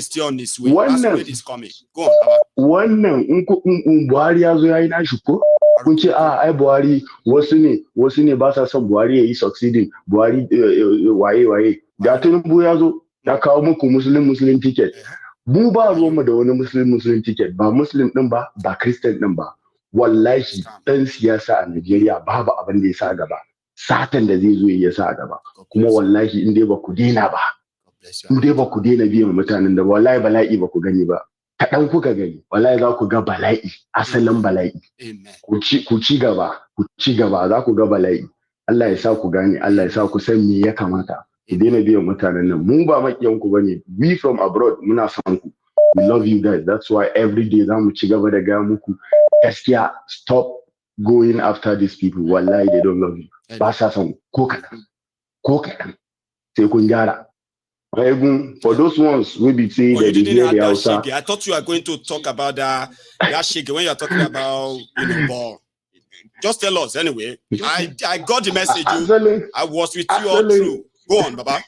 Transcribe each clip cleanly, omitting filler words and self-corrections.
still on his way. Masquerade is coming. Go on, Baba. Wannan Buhari ya zo yayi nashi ko? Kun ce ai Buhari wasu ne ba sa son Buhari yayi succeeding. Buhari waye. Da Tinubu ya zo ya kawo muku Muslim ticket. Mu ba ruwanmu da wani Muslim ticket, ba Muslim din ba Christian din ba. Wallahi dan siyasa a Najeriya babu abin da ya sa gaba. Satan da zai zo ya sa gaba. Kuma wallahi in dai ba ku dena ba. In dai ba ku dena biyan mutanen da wallahi bala'i ba ku gani ba. Kaɗan kuka gani, wallahi za ku ga bala'i, asalin bala'i. Ku ci gaba za ku ga bala'i. Allah ya sa ku gane, Allah ya sa ku san me ya kamata. Ku daina biyan mutanen nan. Mu ba makiyanku bane. We from abroad muna son ku. We love you guys. That's why every day za mu ci gaba da gaya muku. Gaskiya, stop going after these people. Wallahi they don't love you. Ba sa son ko kaɗan. Sai kun gyara. For those ones we be saying that you didn't have that shege. I thought you were going to talk about that shege when you're talking about ball. Just tell us anyway. I got the message. I was with you all through. Go on, Baba.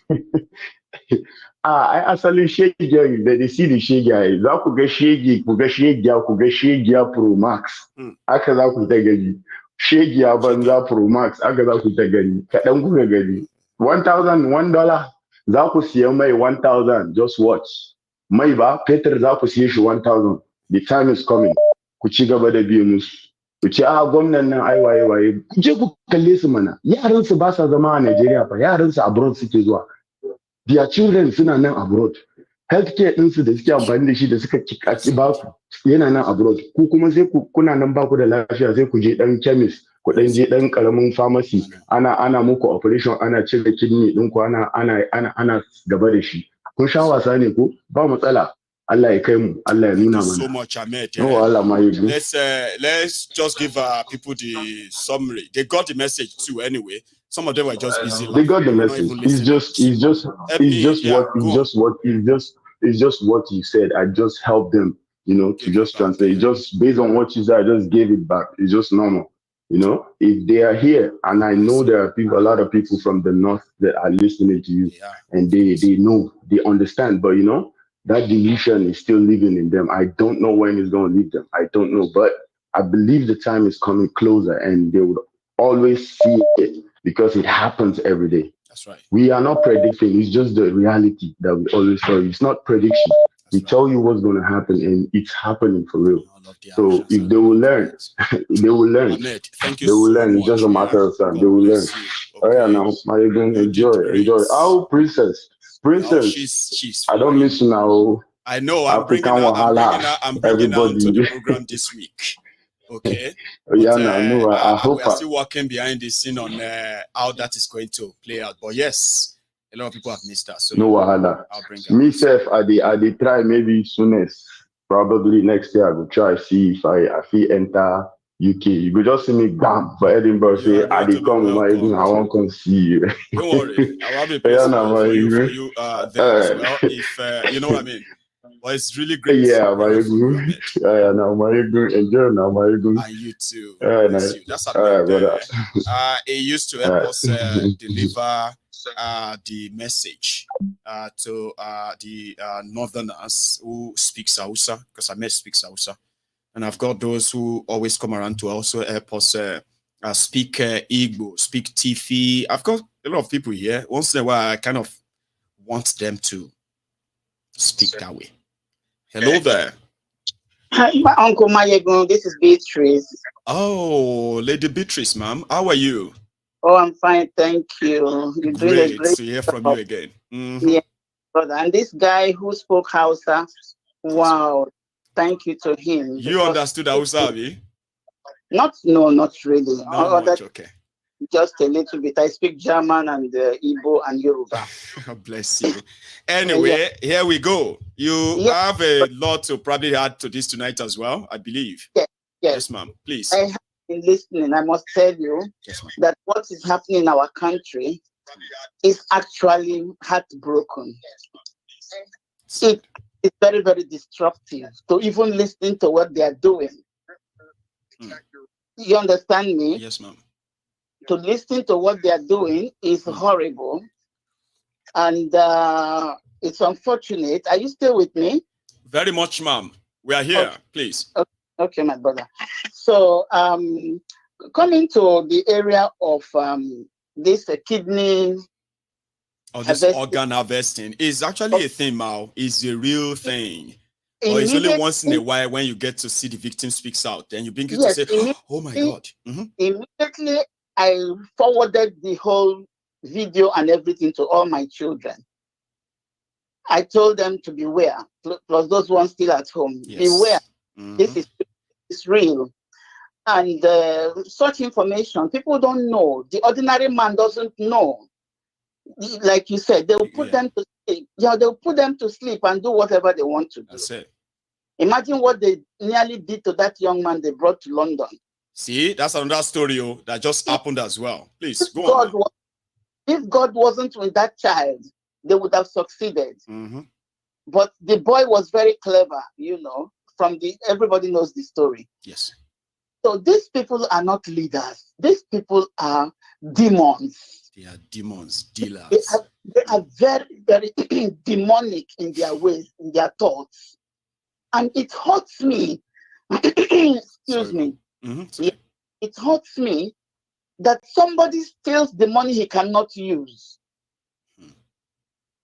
I asalin shege da see the shege. Za ku ga shege, ku ga shegiya Pro Max. Aka za ku ta gani. Shegiya banza Pro Max. Aka za ku ta gani. Kaɗan ku ga gani. $1,000. Za ku siya mai 1,000, just watch. Mai ba, Peter za ku siya shi 1,000. The time is coming. Ku ci gaba da biyu musu. Ku ce, gwamnan nan ai waye. Ku je ku kalle su mana. Yaran su ba sa zama a Najeriya fa, yaran su abroad suke zuwa. Their children suna nan abroad. Healthcare din su da suke amfani da shi da suka kikaci ba ku yana nan abroad. Ku kuma sai kuna nan ba ku da lafiya sai ku je dan chemist. Ku dan je dan karamin pharmacy ana muku operation ana cire kidney din ku ana gaba da shi kun sha wasa ne ko ba matsala Allah ya kai mu Allah ya nuna mana so much Ahmed let's just give people the summary. They got the message too anyway. Some of them were just busy they got the message. It's just what you said. I just helped them to just translate. Just based on what you said, I just gave it back. It's just normal. If they are here, and I know there are a lot of people from the north that are listening to you, and they know, they understand, but that delusion is still living in them. I don't know when it's going to leave them. I don't know, but I believe the time is coming closer, and they would always see it because it happens every day. That's right. We are not predicting. It's just the reality that we always tell you. It's not prediction. We tell you what's going to happen, and it's happening for real. So if they will learn, they will learn. Ahmed, thank you they will so learn. much. It's just a matter of time. They will learn. Oh yeah, now you're going to enjoy. Oh, princess. No, she's I don't miss you now. I know. I'm bringing her to the program this week. Okay. I hope we are still working behind the scene on how that is going to play out. But yes, a lot of people have missed us. So no wahala. I'll bring her. Myself, I try maybe soonest. Probably next year I will try see if I feel enter UK. You could just see me bam for Edinburgh. Say I did come with my I won't come see you. Don't worry, I will have a place for you there as well. If you know what I mean. But it's really great. Yeah, my good. Yeah, now my good. Enjoy now, my good. And you too. Nice. That's brother. It used to help us deliver the message to the northerners who speak Hausa, because Ahmed speaks Hausa, and I've got those who always come around to also help us speak Igbo, speak Tifi. I've got a lot of people here. Once in a while, I kind of want them to speak that way. Hello there. Hi, my Uncle Mayegun. This is Beatrice. Oh, Lady Beatrice, ma'am. How are you? Oh, I'm fine, thank you. You're doing great to hear from you again. Yeah, brother. And this guy who spoke Hausa, wow, thank you to him. You understood Hausa, Abi? Not really. Not much, okay. Just a little bit. I speak German and Igbo and Yoruba. Bless you. Anyway, here we go. You have a lot to probably add to this tonight as well, I believe. Yes, ma'am. Please. I have been listening. I must tell you that what is happening in our country is actually heartbroken. It is very, very destructive to even listen to what they are doing. You understand me? Yes, ma'am. To listen to what they are doing is horrible. And It's unfortunate. Are you still with me? Very much, ma'am. We are here, okay. Please. Okay, my brother. So, coming to the area of this kidney this organ harvesting is actually a thing now. It's a real thing. Or it's only once in a while when you get to see the victim speaks out, then you begin to say, oh my God. Immediately, I forwarded the whole video and everything to all my children. I told them to beware, plus those ones still at home. Yes. Beware. This is real. And such information, people don't know. The ordinary man doesn't know. Like you said, they'll put them to sleep. Yeah, they'll put them to sleep and do whatever they want to do. That's it. Imagine what they nearly did to that young man they brought to London. See, that's another story that just happened as well. Please, go on. If God wasn't with that child, they would have succeeded. But the boy was very clever, you know, everybody knows the story. Yes. So these people are not leaders. These people are demons. They are demons, dealers. They are very, very demonic in their ways, in their thoughts. And it hurts me. Excuse me. It hurts me that somebody steals the money he cannot use.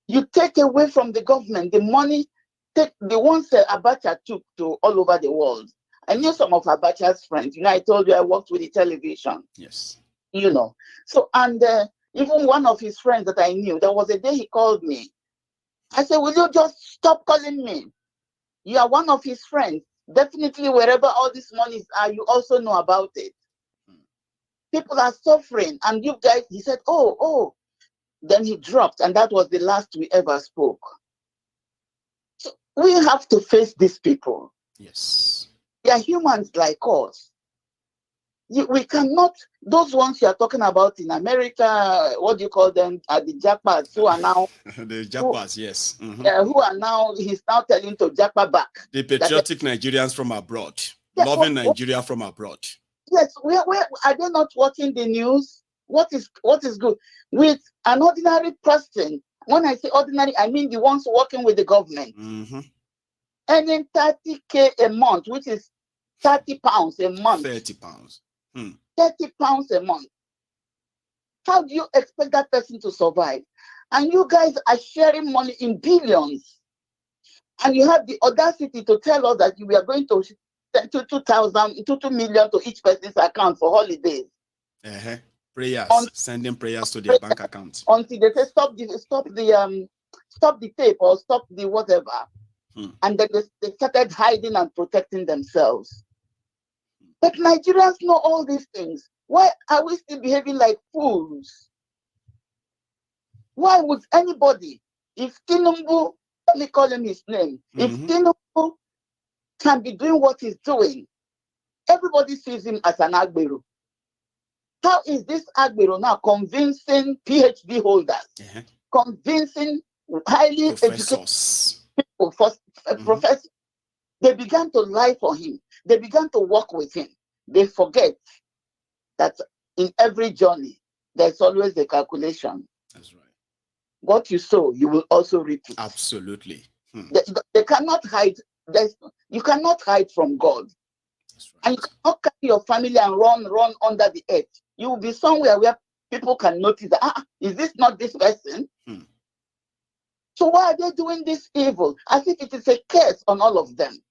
You take away from the government the money, take the ones that Abacha took to all over the world. I knew some of Abacha's friends. You know, I told you I worked with the television. Yes. You know. So, and even one of his friends that I knew, there was a day he called me. I said, will you just stop calling me? You are one of his friends. Definitely wherever all these monies are, you also know about it. People are suffering. And you guys, he said, oh. Then he dropped. And that was the last we ever spoke. So we have to face these people. Yes. They are humans like us. We cannot, those ones you are talking about in America, what do you call them? The jackpots who are now. The jackpots, yes. Who are now, he's now telling to jackpot back. The patriotic Nigerians from abroad. Loving Nigeria from abroad. Yes, where are they not watching the news? What is good? With an ordinary person, when I say ordinary, I mean the ones working with the government. Earning 30K a month, which is 30 pounds a month. 30 pounds. 30 pounds a month. How do you expect that person to survive? And you guys are sharing money in billions. And you have the audacity to tell us that we are going to send 2 million to each person's account for holidays. Prayers, sending prayers to their bank account. Until they say stop the tape or stop the whatever. And then they started hiding and protecting themselves. But Nigerians know all these things. Why are we still behaving like fools? Why would anybody, if Tinubu, let me call him his name, if Tinubu can be doing what he's doing, everybody sees him as an Agbero. How is this Agbero now convincing PhD holders, convincing highly educated people, professors? They began to lie for him. They began to work with him. They forget that in every journey, there's always a calculation. That's right. What you sow, you will also reap it. Absolutely. They cannot hide. You cannot hide from God. That's right. And you cannot carry your family and run under the earth. You will be somewhere where people can notice that, is this not this person? So why are they doing this evil? As if it is a curse on all of them.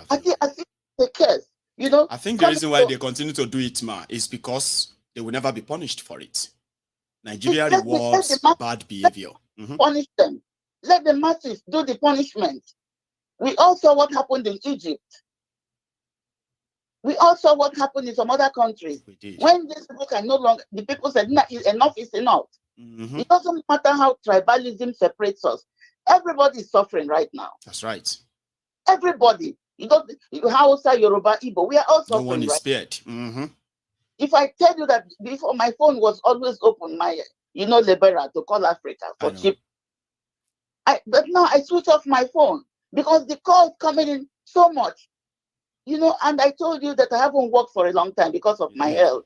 As if it's a curse. You know, I think the reason why they continue to do it, is because they will never be punished for it. Nigeria rewards bad behavior. Punish them. Let the masses do the punishment. We all saw what happened in Egypt. We all saw what happened in some other countries. We did. When these people can no longer, the people said, enough is enough. It doesn't matter how tribalism separates us. Everybody is suffering right now. That's right. Everybody. Hausa, Yoruba, Igbo, we are all suffering. No one is spared. If I tell you that before, my phone was always open, Libera to call Africa for cheap. But now I switch off my phone because the calls coming in so much. And I told you that I haven't worked for a long time because of my health.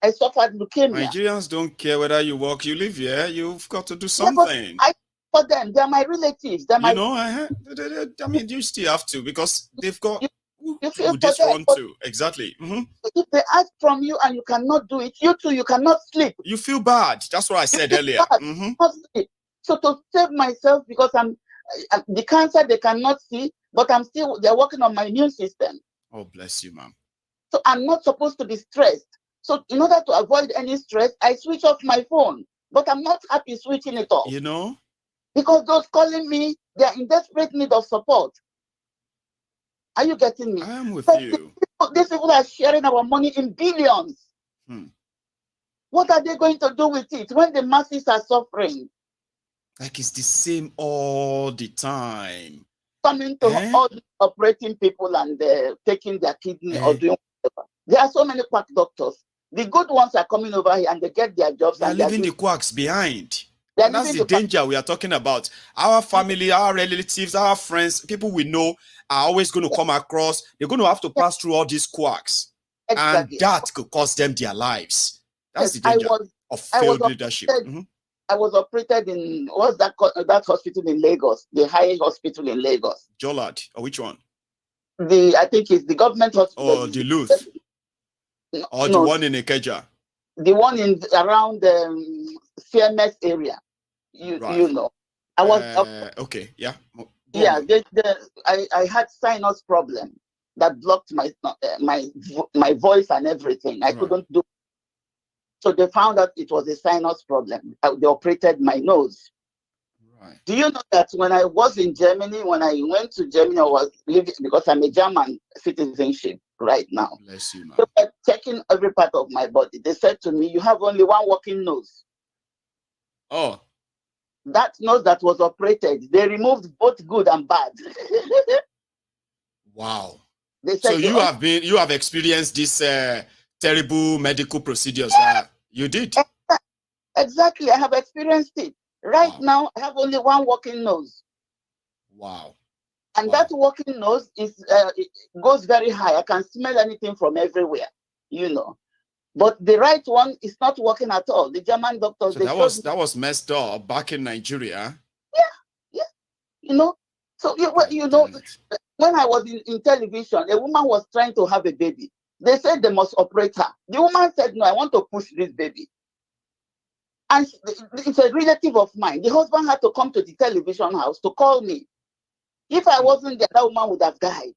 I suffered leukemia. Nigerians don't care whether you work, you live here. You've got to do something. Yeah, for them, they're my relatives. They're my, I mean, you still have to, because they've got. You feel Who this run to? Exactly. If they ask from you and you cannot do it, you too, you cannot sleep. You feel bad. That's what I said earlier. So to save myself, because I'm the cancer they cannot see, but they're working on my immune system. Oh, bless you, ma'am. So I'm not supposed to be stressed. So in order to avoid any stress, I switch off my phone. But I'm not happy switching it off. Because those calling me, they're in desperate need of support. Are you getting me? I am with you. These people are sharing our money in billions. What are they going to do with it when the masses are suffering? Like it's the same all the time. Coming to all the operating people and taking their kidney or doing whatever. There are so many quack doctors. The good ones are coming over here and they get their jobs. They're leaving the quacks behind. And that's the danger we are talking about. Our family, our relatives, our friends, people we know are always going to come across. They're going to have to pass through all these quacks. Exactly. And that could cost them their lives. That's the danger of failed leadership. I was operated in, what's that hospital in Lagos? The high hospital in Lagos. Jollard, or which one? I think it's the government hospital. Oh, the Luth. Or the one in Ikeja. The one in around CMS area. You know. I was okay, yeah. Yeah, I had sinus problem that blocked my voice and everything. I couldn't do. So they found out it was a sinus problem. They operated my nose. Right. Do you know that when I was in Germany, when I went to Germany, I was living, because I'm a German citizenship right now. Bless you, man. They were checking every part of my body. They said to me, you have only one working nose. Oh. That nose that was operated, they removed both good and bad. Wow. They said, so you have experienced this terrible medical procedures that you did. Exactly. I have experienced it. Right now, I have only one working nose. Wow. And that working nose is it goes very high. I can smell anything from everywhere, you know. But the right one is not working at all. The German doctors. So that was messed up back in Nigeria. Yeah. You know. So you know, when I was in television, a woman was trying to have a baby. They said they must operate her. The woman said, "No, I want to push this baby." And it's a relative of mine. The husband had to come to the television house to call me. If I wasn't there, that woman would have died.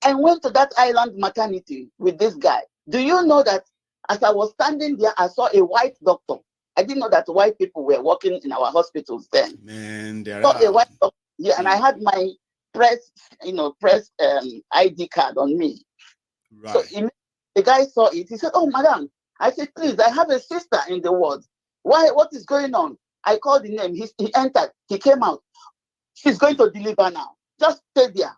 I went to that island maternity with this guy. Do you know that as I was standing there, I saw a white doctor. I didn't know that white people were working in our hospitals then. Man, there are. A white doctor, and I had my press ID card on me. Right. So the guy saw it. He said, "Oh, madam." I said, "Please, I have a sister in the ward. Why? What is going on?" I called the name. He entered. He came out. She's going to deliver now. Just stay there.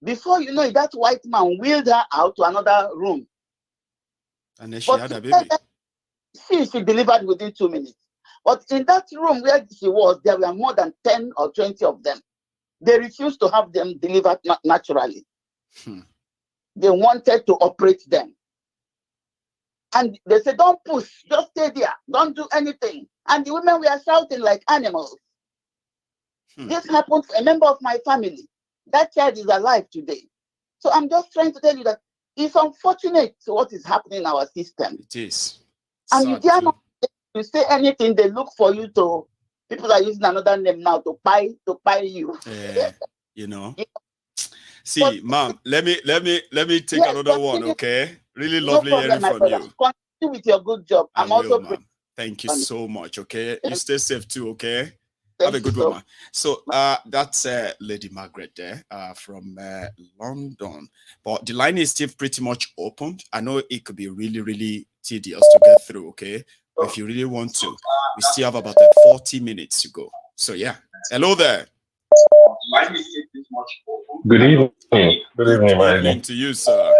Before you know it, that white man wheeled her out to another room. And then she had a baby. She delivered within 2 minutes. But in that room where she was, there were more than 10 or 20 of them. They refused to have them delivered naturally. They wanted to operate them. And they said, "Don't push, just stay there. Don't do anything." And the women were shouting like animals. This happened to a member of my family. That child is alive today. So I'm just trying to tell you that it's unfortunate what is happening in our system. It is. And you dare not to say anything, they look for you to, people are using another name now to buy you. You know. See, ma'am, let me take another one, okay? Really lovely hearing from you. Continue with your good job. I'm also ma'am. Thank you so much, okay? You stay safe too, okay? Have a good one, man. So that's Lady Margaret there from London. But the line is still pretty much opened. I know it could be really, really tedious to get through, okay? But if you really want to, we still have about 40 minutes to go. So yeah. Hello there. Good evening. Good evening to you, sir.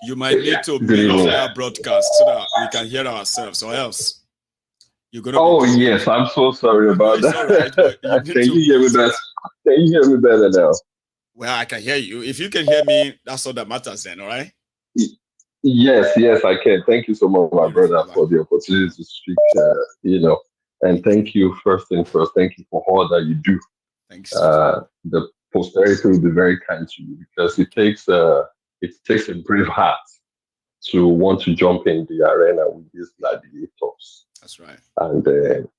You might need to mute our broadcast so that we can hear ourselves, or else you're gonna. Oh yes, I'm so sorry about that. Right, Can you hear me better? Can you hear me better now? Well, I can hear you. If you can hear me, that's all that matters then, all right? Yes, I can. Thank you so much, my brother, for the opportunity to speak, and thank you first thing first. Thank you for all that you do. Thanks. The posterity will be very kind to you because it takes a brave heart to want to jump in the arena with these gladiators. That's right. And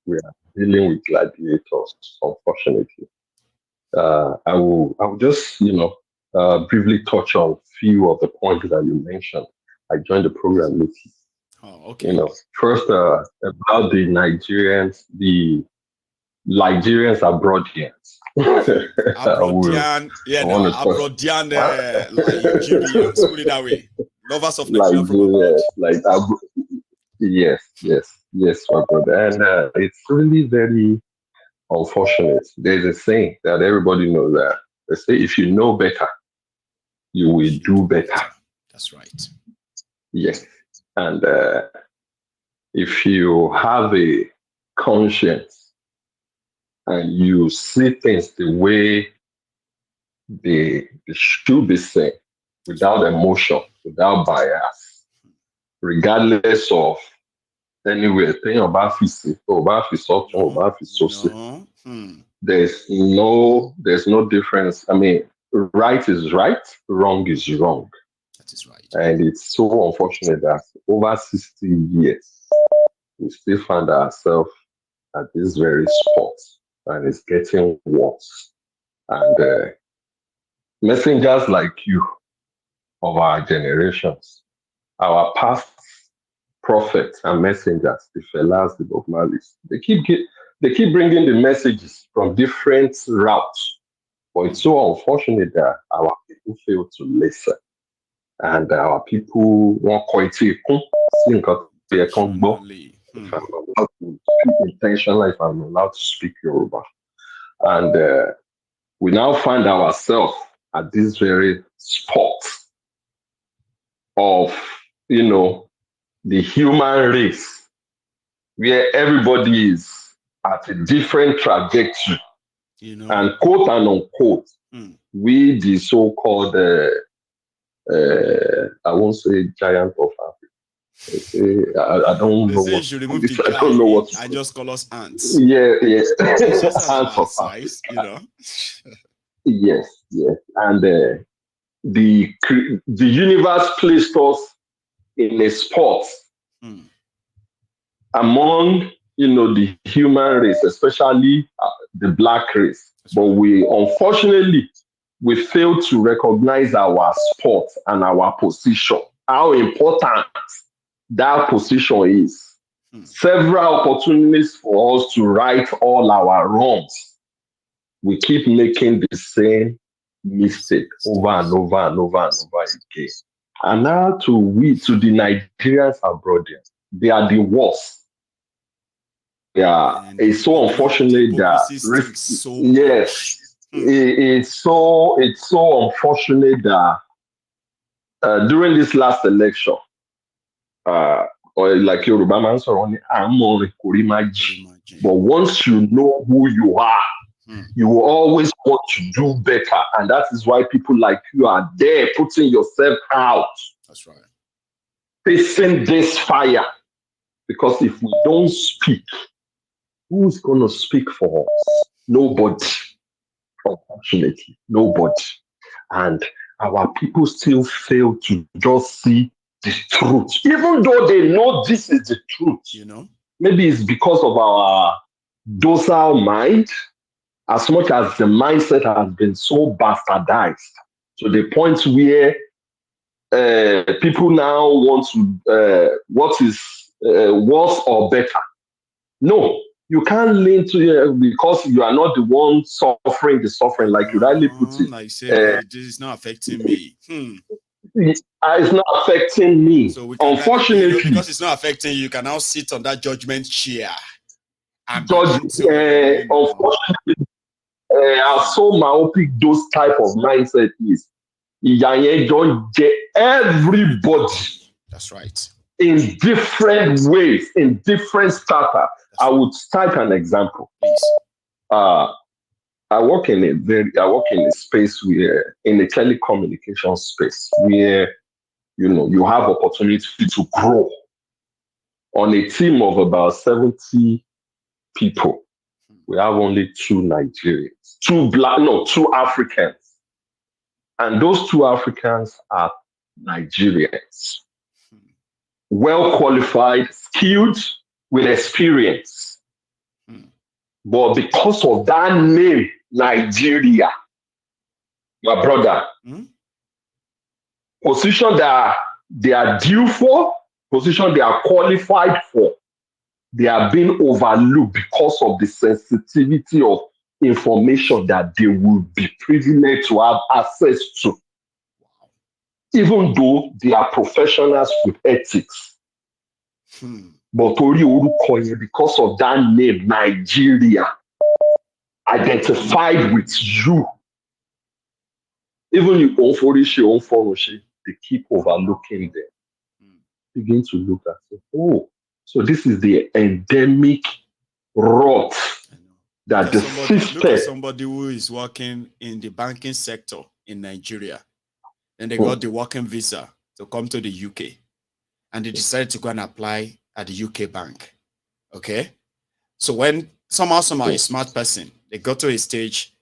we are dealing with gladiators, unfortunately. I will just, briefly touch on few of the points that you mentioned. I joined the program with you. Oh, okay. First about the Nigerians, the Nigerians abroadians. Abroadian, Abroadian Nigerians, put it that way. Lovers of Nigeria from abroad. Yes, my brother. And it's really very unfortunate. There's a saying that everybody knows that they say if you know better, you will do better. That's right. Yes. And if you have a conscience and you see things the way they should be seen, without emotion, without bias, regardless of anywhere, there's no difference. I mean, right is right, wrong is wrong. That is right. And it's so unfortunate that over 60 years, we still find ourselves at this very spot, and it's getting worse. And messengers like you of our generations, our past prophets and messengers, the fellas, the Bob Marleys, they keep bringing the messages from different routes. But it's so unfortunate that our people fail to listen. And our people want quite if I'm allowed to speak intentionally, if I'm allowed to speak Yoruba. And we now find ourselves at this very spot of, the human race, where everybody is at a different trajectory. And quote and unquote, we the so-called I won't say giant of Africa. I don't know what. I don't know what. I just call us ants. Yeah. Ants of size, Yes, and the universe placed us in a spot among the human race, especially the black race. But we unfortunately fail to recognize our spot and our position, how important that position is. Several opportunities for us to right all our wrongs. We keep making the same mistake over and over and over and over again. And now to the Nigerians abroad, they are the worst. Yeah, it's so unfortunate that it's so unfortunate that during this last election, or like Yoruba man but once you know who you are, you will always want to do better, and that is why people like you are there, putting yourself out. That's right. Facing this fire, because if we don't speak, who's going to speak for us? Nobody. Unfortunately, nobody. And our people still fail to just see the truth, even though they know this is the truth. Maybe it's because of our docile mind, as much as the mindset has been so bastardized to the point where people now want to what is worse or better. No, you can't lean to because you are not the one suffering the suffering, like you rightly put it. Like say, this is not affecting me. It's not affecting me. So unfortunately, because it's not affecting you, you can now sit on that judgment chair. Unfortunately, how so myopic those type of mindset is. Everybody. That's right. In different ways, in different startups. I would cite an example. Please. I work in a space where, in a telecommunication space, where you have opportunity to grow. On a team of about 70 people, we have only 2 Nigerians, 2 Africans, and those 2 Africans are Nigerians, well qualified, skilled, with experience. But because of that name, Nigeria, my brother, position that they are due for, position they are qualified for, they are being overlooked because of the sensitivity of information that they will be privileged to have access to, even though they are professionals with ethics. But because of that name, Nigeria, identified with you, even you they keep overlooking them. Begin to look at it. Oh, so this is the endemic rot that the system. Look at somebody who is working in the banking sector in Nigeria, and they got the working visa to come to the UK, and they decided to go and apply at the UK bank. Okay, so when somehow a smart person, they got to a stage,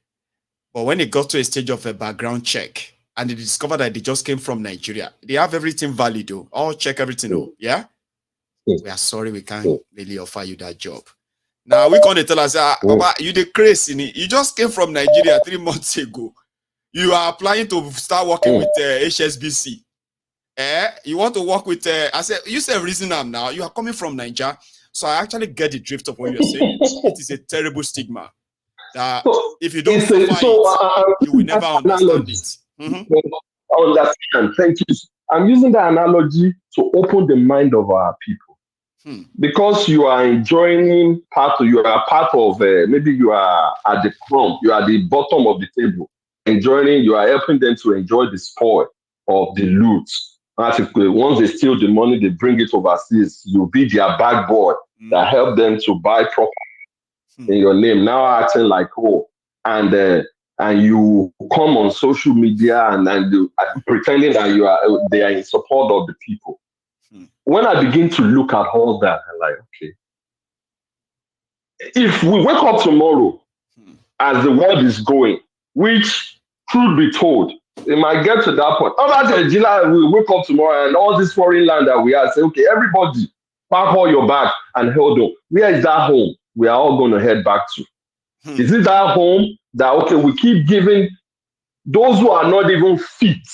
but when they got to a stage of a background check, and they discovered that they just came from Nigeria, they have everything valid, though. All check everything, yeah. We are sorry, we can't really offer you that job. Now we can't tell us, Baba, you the crazy. You just came from Nigeria 3 months ago. You are applying to start working with HSBC. You want to work with? I said, you say reason I'm now. You are coming from Nigeria, so I actually get the drift of what you're saying. It is a terrible stigma that if you don't suffer you will never understand it. I understand. Thank you. I'm using that analogy to open the mind of our people. Because you are enjoying you are part of, maybe you are at the crumb, you are at the bottom of the table, you are helping them to enjoy the spoil of the loot. Once they steal the money, they bring it overseas. You'll be their bag boy that help them to buy property in your name. Now acting like, and you come on social media and pretending that they are in support of the people. When I begin to look at all that, I'm like, okay, if we wake up tomorrow as the world is going, which, truth be told, it might get to that point. We wake up tomorrow and all this foreign land that we are, say, okay, everybody, pack all your bags and hold on. Where is that home we are all going to head back to? Is it that home that, okay, we keep giving those who are not even fit,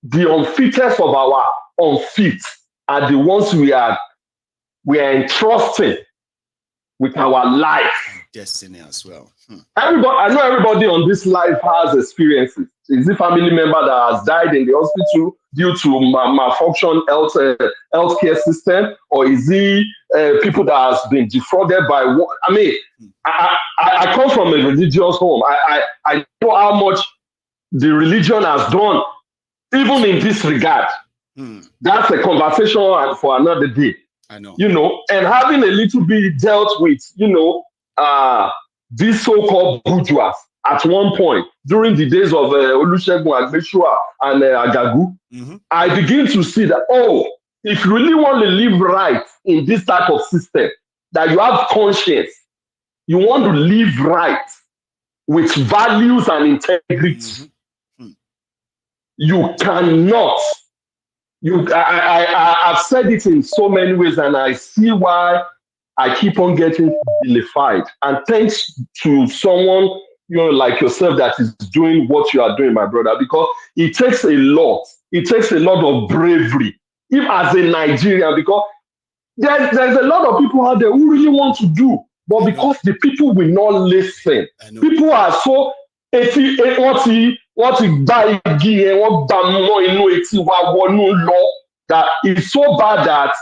the unfittest of our unfit, are the ones we are entrusting with our life, destiny as well. Everybody, I know everybody on this life has experiences. Is it family member that has died in the hospital due to malfunction healthcare system, or is it people that has been defrauded by what? I mean, I come from a religious home. I know how much the religion has done, even in this regard. That's a conversation for another day. I know. And having a little bit dealt with, these so-called bourgeois at one point during the days of Olusegun Agbesua and Agagu, I begin to see that, if you really want to live right in this type of system, that you have conscience, you want to live right with values and integrity, you cannot. I've said it in so many ways, and I see why I keep on getting vilified. And thanks to someone, like yourself, that is doing what you are doing, my brother, because it takes a lot. It takes a lot of bravery, even as a Nigerian, because there's a lot of people out there who really want to do, but because the people will not listen, people are so that it's so bad that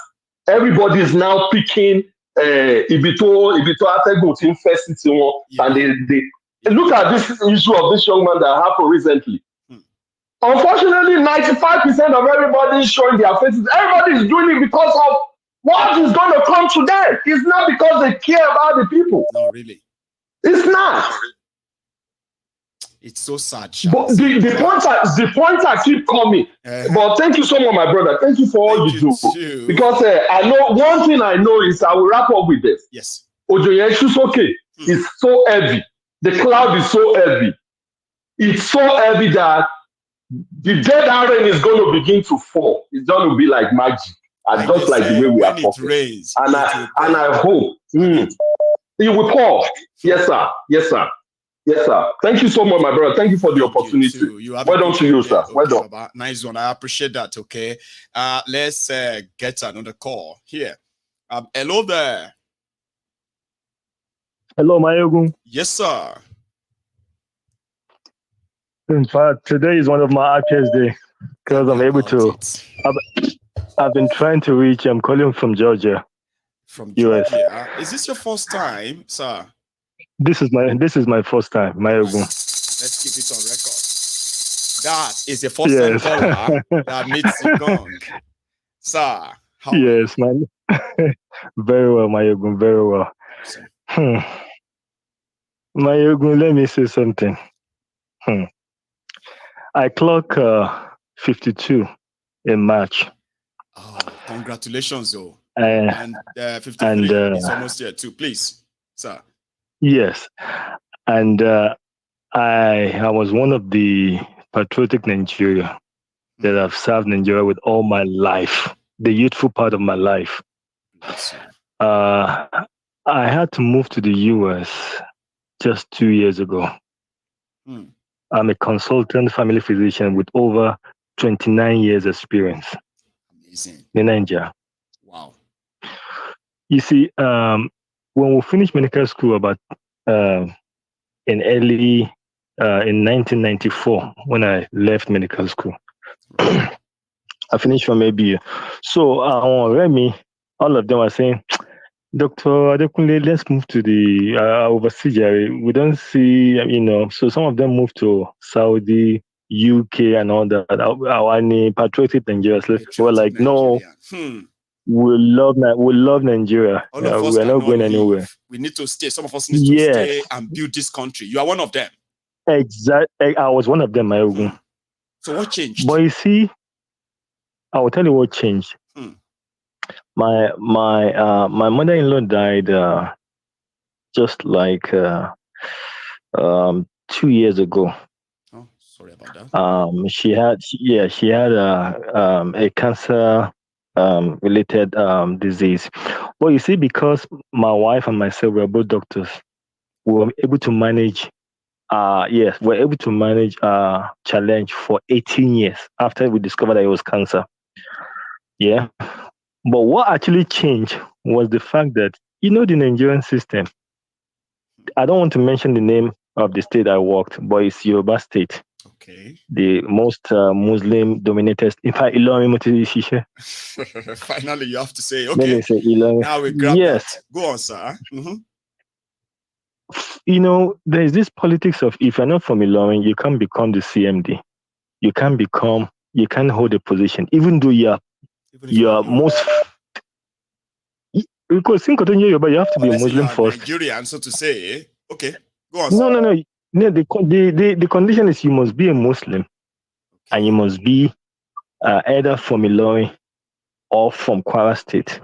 everybody is now picking Ibito Ategun first, and they look at this issue of this young man that happened recently. Unfortunately, 95% of everybody is showing their faces. Everybody is doing it because of what is going to come to them. It's not because they care about the people. No, really. It's not. It's so sad. But the pointer keep coming. But thank you so much, my brother. Thank you for all you do. Too. Because I know one thing I know is I will wrap up with this. Yes. Ojoye is so heavy. The cloud is so heavy. It's so heavy that the dead iron is going to begin to fall. It's going to be like magic, and just like the way we are talking. Rains, and I hope it will pour. Yes, sir. Yes, sir. Yes, sir. Thank you so much, my brother. Thank you for the opportunity. Well done to you, sir. Well done. Baba. Nice one. I appreciate that. Okay. Let's get another call here. Hello there. Hello, Mayogun. Yes, sir. In fact, today is one of my happiest days because I'm able to. I've been trying to reach. I'm calling from Georgia. From Georgia. Is this your first time, sir? This is my first time, Mayogun. Let's keep it on record. That is the first time caller that meets the gong. Sir, how yes, man. Very well, Mayogun. Very well. Mayogun, let me say something. I clock 52 in March. Oh, congratulations, though. And 53 is almost here too. Please, sir. Yes, and I was one of the patriotic Nigeria that have served Nigeria with all my life, the youthful part of my life. I had to move to the US just 2 years ago. I'm a consultant family physician with over 29 years experience. Amazing. In Nigeria. Wow. You see, when we finished medical school about in 1994, when I left medical school, I finished from ABU. So Remy, all of them were saying, Dr. Adekunle, let's move to the overseas. We don't see, so some of them moved to Saudi, UK, and all that. Our patriotic Nigerians were like, no, we love Nigeria. All of us we are not going anywhere. We need to stay. Some of us need to stay and build this country. You are one of them. Exactly. I was one of them, Mayogun. So what changed? But you see, I will tell you what changed. My mother-in-law died just like 2 years ago. Oh, sorry about that. She had a cancer related disease. But you see, because my wife and myself were both doctors, we were able to manage. We're able to manage challenge for 18 years after we discovered that it was cancer. Yeah. But what actually changed was the fact that, the Nigerian system, I don't want to mention the name of the state I worked, but it's Yoruba state. Okay. The most Muslim-dominated. In fact, Finally, you have to say, okay. Let me say Ilorin. Now we grab that. Go on, sir. There's this politics of if you're not from Ilorin, you can't become the CMD. You can't hold a position, even though you are most. Because in Yoruba, you have to be a Muslim first. Nigerian, so to say. Okay, go on. No. The condition is you must be a Muslim, and you must be either from Ilorin or from Kwara State.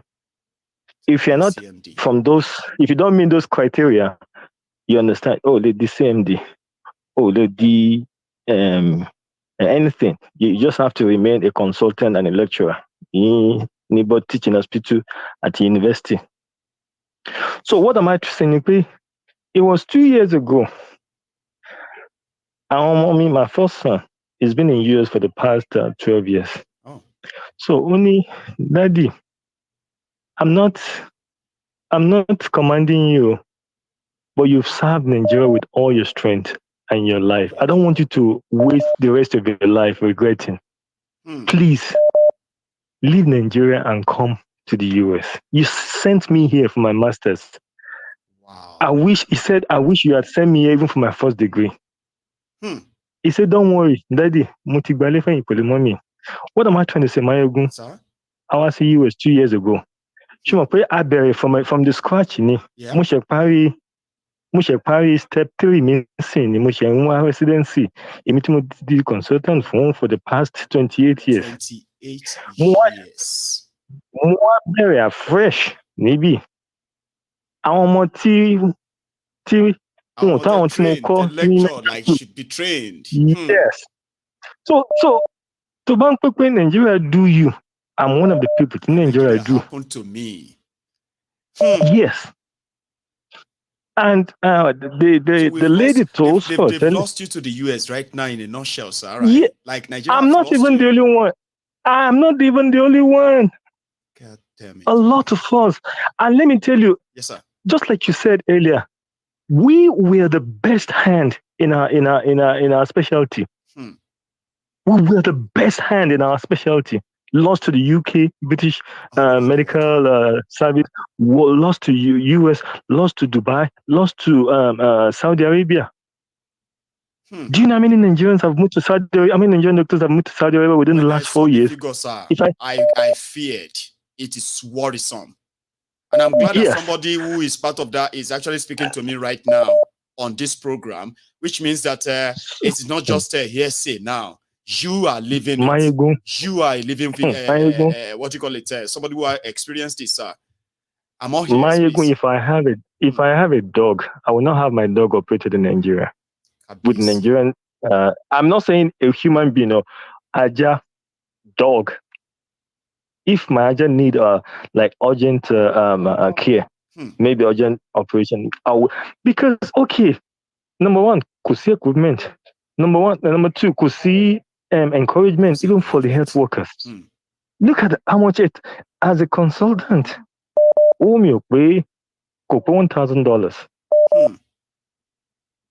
If you're not from those, if you don't meet those criteria, you understand. Oh, the CMD. Oh, the anything. You just have to remain a consultant and a lecturer. Anybody teaching hospital at the university. So what am I saying? It was 2 years ago. My first son, he's been in US for the past 12 years. Oh. So only, Daddy, I'm not commanding you, but you've served Nigeria with all your strength and your life. I don't want you to waste the rest of your life regretting. Please, leave Nigeria and come to the US. You sent me here for my master's. Wow. I wish you had sent me here even for my first degree. He said, don't worry, Daddy, what am I trying to say, Mayogun? Sir? I was in US 2 years ago. From the scratch, mo ṣe parí step 3 mi sìn ni mo ṣe ń wá residency èmi tí mo di consultant for the past 28 years. 28 years. Mo wá bẹ̀rẹ̀ afresh níbí. Àwọn ọmọ tí wọn táwọn tí mo kọ́ ní lecture like should be trained. Yes. So to bá ń pè pé Nigeria do you, I'm one of the people tí Nigeria do. Happened to me. Yes. And the lady told us they've lost you to the US right now in a nutshell, sir. Right? Yeah, like Nigeria. I'm not even the only one. I'm not even the only one. God damn it. A lot of us. And let me tell you, yes, sir. Just like you said earlier, we were the best hand in our specialty. We were the best hand in our specialty. Lost to the UK, British medical service, lost to US, lost to Dubai, lost to Saudi Arabia. Do you know how many Nigerians have moved to Saudi Arabia? How many Nigerian doctors have moved to Saudi Arabia within the last 4 years? Figures, I feared it is worrisome. And I'm glad that somebody who is part of that is actually speaking to me right now on this program, which means that it's not just a hearsay now. You are living it. You are living what do you call it? Somebody who has experienced this, sir. I'm all here. If I have a dog, I will not have my dog operated in Nigeria. With Nigerian, I'm not saying a human being or Aja dog. If my agent need like urgent care, maybe urgent operation, because okay, number one, could see equipment. Number two, could see encouragement even for the health workers. Look at how much it as a consultant. You pay $1,000.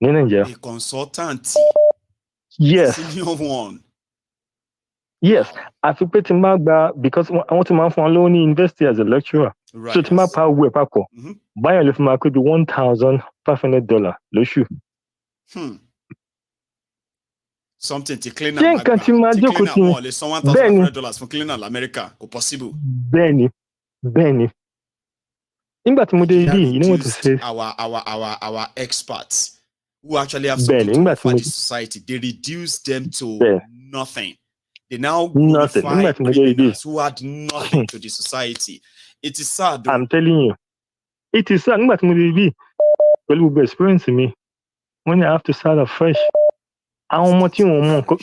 A consultant. Yes. Senior one. Yes, I feel pretty much because I want to man for alone university as a lecturer. Right. So to my power we pako. Buy a little could be $1,500 low. Something to clean up. To clean up $1,500 for cleaning America. Possible. Benny. In that you know what to say. Our experts who actually have something to offer the society, they reduce them to nothing. They now glorify criminals who had nothing to the society. It is sad, though. I'm telling you. It is sad. But will be experiencing me when you have to start afresh.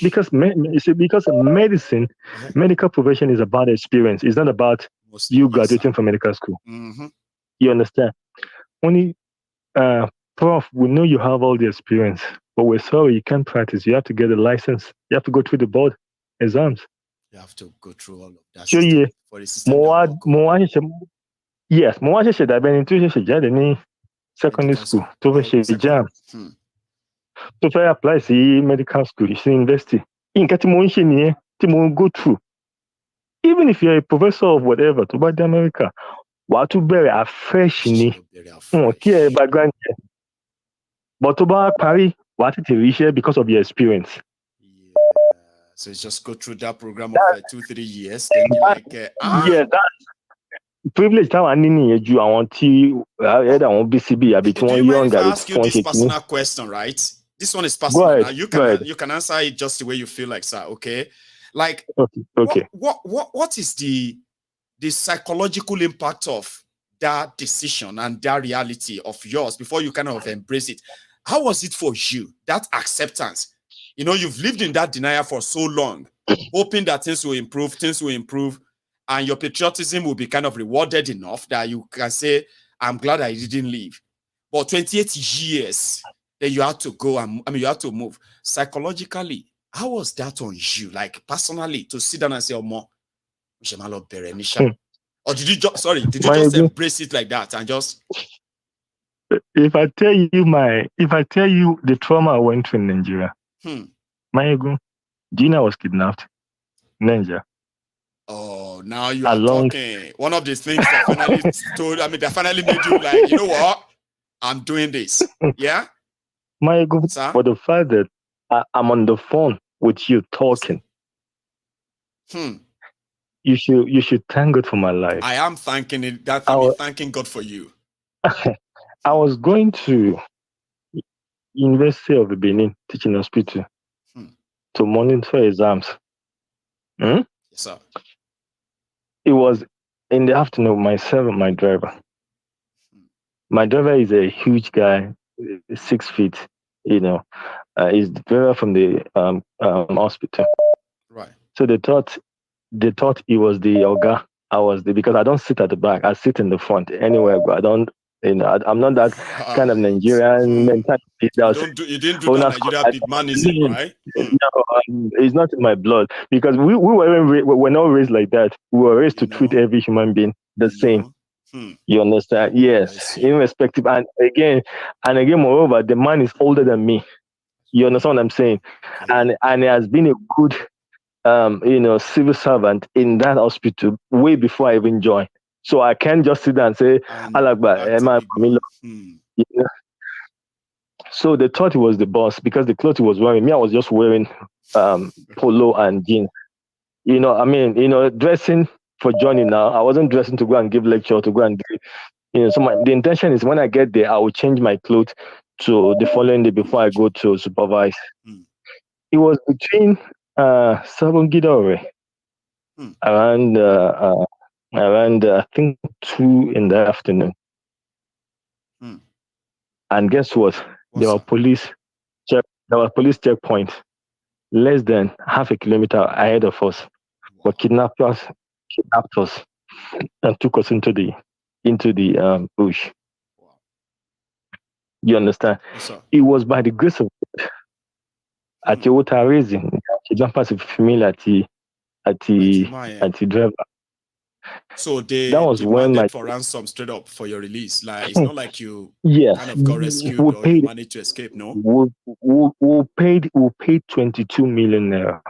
Because medicine, medical profession is about experience. It's not about you graduating from medical school. You understand? Only prof, we know you have all the experience, but we're sorry you can't practice. You have to get a license. You have to go through the board exams. You have to go through all of that so yeah, for the system. Yes, more should have been into secondary school to jam. To try apply see medical school, you see university. In Katimonshi, go through. Even if you're a professor of whatever, to buy the America, what to bury a fresh background. But to buy Paris, what it is because of your experience. So it's just go through that program of 2-3 years. Then you're like, yeah, that privilege. That I want to BCB. Do you mind if I ask you this personal question, right? This one is personal. Now you can answer it just the way you feel like, sir. Okay, like okay. What is the psychological impact of that decision and that reality of yours before you kind of embrace it? How was it for you, that acceptance? You know, you've lived in that denial for so long, hoping that things will improve, and your patriotism will be kind of rewarded enough that you can say, I'm glad I didn't leave. But 28 years, then you had to go, you had to move. Psychologically, how was that on you? Like, personally, to sit down and say, or did you just embrace it like that and just... If I tell you the trauma I went through in Nigeria, Mayego, Gina was kidnapped. Ninja. Oh, now you are talking. One of the things that finally made you like, you know what? I'm doing this. Yeah? Mayego, for the fact that I'm on the phone with you talking. You should thank God for my life. I am thanking it. That's me thanking God for you. I was going to University of the Benin Teaching Hospital to monitor exams. Yes, sir. It was in the afternoon, myself and my driver. My driver is a huge guy, 6 feet, he's the driver from the hospital. Right. So they thought he was the Oga. I was because I don't sit at the back. I sit in the front anywhere, but I don't, I'm not that kind of Nigerian mentality. You didn't do that Nigerian Pigmanism, right? No, it's not in my blood because we're not raised like that. We were raised to treat every human being the same. You understand? Yes, irrespective. And again, moreover, the man is older than me. You understand what I'm saying? Okay. And he has been a good civil servant in that hospital way before I even joined. So I can't just sit there and say, So they thought he was the boss because the clothes he was wearing. Me, I was just wearing polo and jeans. Dressing for joining now. I wasn't dressing to go and give lecture, to go and give, so the intention is when I get there, I will change my clothes to the following day before I go to supervise. It was between 7 Gidore, around I think 2 in the afternoon. And guess what? There were police checkpoints less than half a kilometer ahead of us. But kidnapped us and took us into the bush. You understand? Yes, sir. It was by the grace of God. At the raising, kidnappers familiar at the driver. So they demanded for ransom straight up for your release. Like it's not like you kind of got rescued or you managed to escape, no? We paid 22 million naira.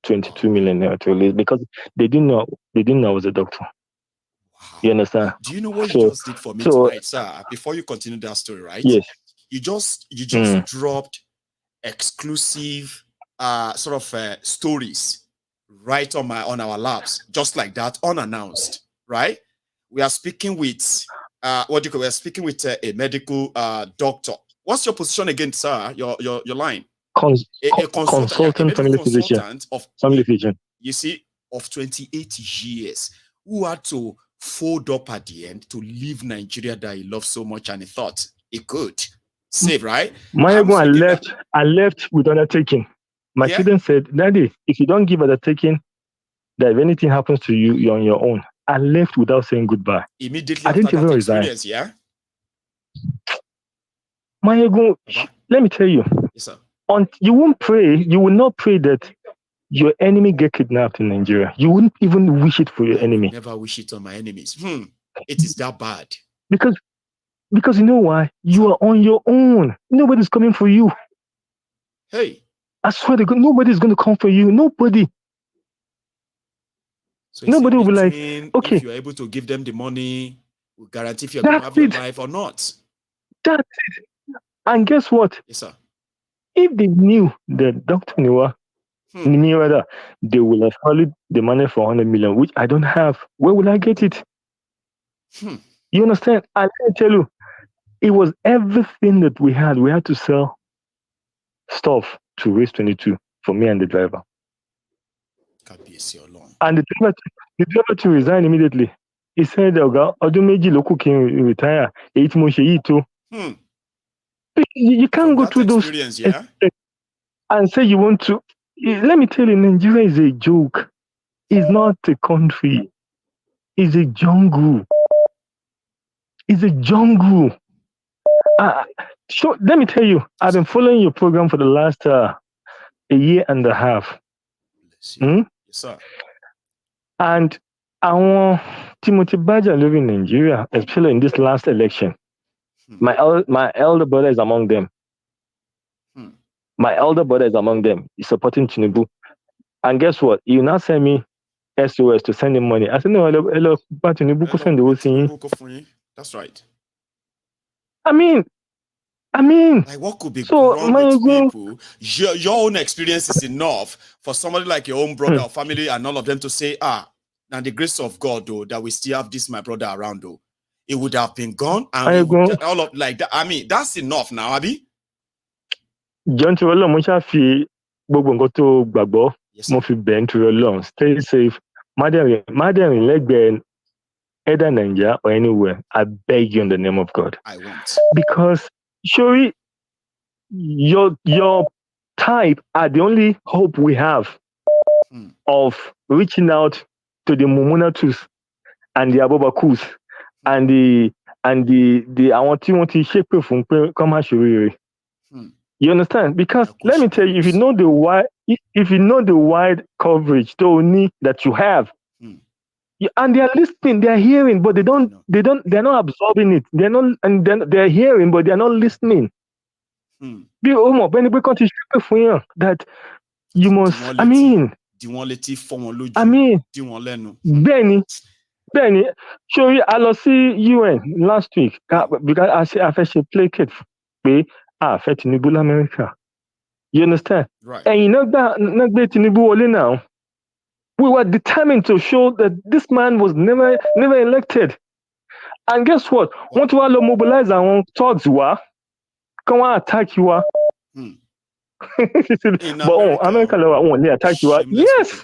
22 million naira to release because they didn't know I was a doctor. Wow. You understand? Do you know what you just did for me tonight, sir? Before you continue that story, right? Yes. You just dropped exclusive stories right on our laps, just like that, unannounced, right? We are speaking with we're speaking with a medical doctor. What's your position again, sir? Your line. A consultant, family physician of family physician. You see, of 28 years, who had to fold up at the end to leave Nigeria that he loved so much and he thought he could save, right? I left with undertaking. My children said, Daddy, if you don't give undertaking, that if anything happens to you, you're on your own. I left without saying goodbye. Immediately after that experience, yeah? Let me tell you. Yes, sir. You won't pray, you will not pray that your enemy get kidnapped in Nigeria. You wouldn't even wish it for your enemy. Never wish it on my enemies. It is that bad. Because you know why? You are on your own. Nobody's coming for you. Hey. I swear to God, nobody's going to come for you. Nobody. So nobody will be like, okay. If you're able to give them the money, we'll guarantee if you're going to have your life or not. That's it. And guess what? Yes, sir. If they knew that Dr. Niwa, they will have hurled the money for 100 million, which I don't have. Where will I get it? You understand? I tell you, it was everything that we had. We had to sell stuff to raise 22 for me and the driver. And the driver to resign immediately. He said, Odumeji loku can retire. You can't go through those and say you want to. Let me tell you, Nigeria is a joke. It's not a country. It's a jungle. It's a jungle. So let me tell you, I've been following your program for the last a year and a half. Yes, sir. And our Timothy Badger living in Nigeria, especially in this last election. My elder brother is among them. My elder brother is among them. He's supporting Tinubu. And guess what? You now send me SOS to send him money. I said, no, hello, Tinubu send the whole thing. That's right. I mean, like what could be wrong with people? Your own experience is enough for somebody like your own brother or family and all of them to say, now the grace of God, though, that we still have this, my brother, around, though. It would have been gone and all of like that. I mean, that's enough now, Abby. John to Ọlọ́run mo ṣáà fi gbogbo nǹkan tó gbàgbọ́ mo fi bẹ̀ ń torí Ọlọ́run stay safe. Má dẹ̀rìn lẹ́gbẹ̀ẹ́ either Nigeria or anywhere. I beg you in the name of God. I won't. Because surely your type are the only hope we have of reaching out to the Mumunatus and the Abobakus and the àwọn tí wọ́n ti ṣépè fún pé kán má ṣoríire. You understand? Because let me tell you, if you know the wide coverage that you have, and they are listening, they are hearing, but they're not absorbing it. They're hearing, but they're not listening. That you must, Benny, show you I lost UN last week because I fetched a placate fetch Tinubu America. You understand? Right. And you know that Tinubu only now. We were determined to show that this man was never elected. And guess what? Want to mobilize our thugs come on attack you but America won't attack you. Yes.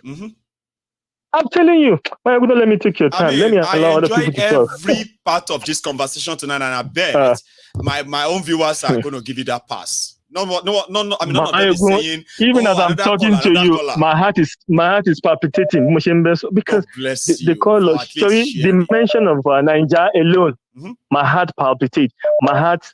I'm telling you, don't let me take your time. Let me allow other people to talk. Every part of this conversation tonight, and I bet my own viewers are going to give you that pass. No. I mean, none of them is saying. Even as I'm talking to you, my heart is palpitating because the call of the mention of Nigeria alone, my heart palpitates. My heart,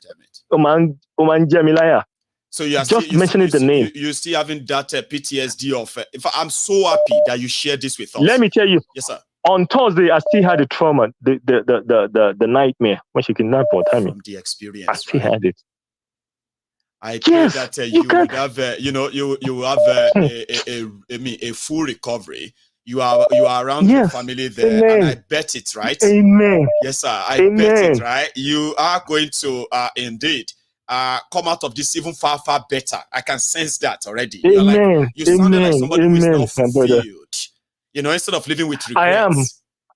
Oman Jamilaya. So you are just mentioning the name. You still having that PTSD of. I'm so happy that you shared this with us. Let me tell you. Yes, sir. On Thursday, I still had the trauma, the nightmare when she kidnapped for time. From the experience, I still had it. I pray that you would have, you will have a full recovery. You are around your family there, and I bet it, right? Amen. Yes, sir. I bet it, right? You are going to indeed come out of this even far better. I can sense that already. You sounded like somebody who is not fulfilled. Instead of living with regrets. I am.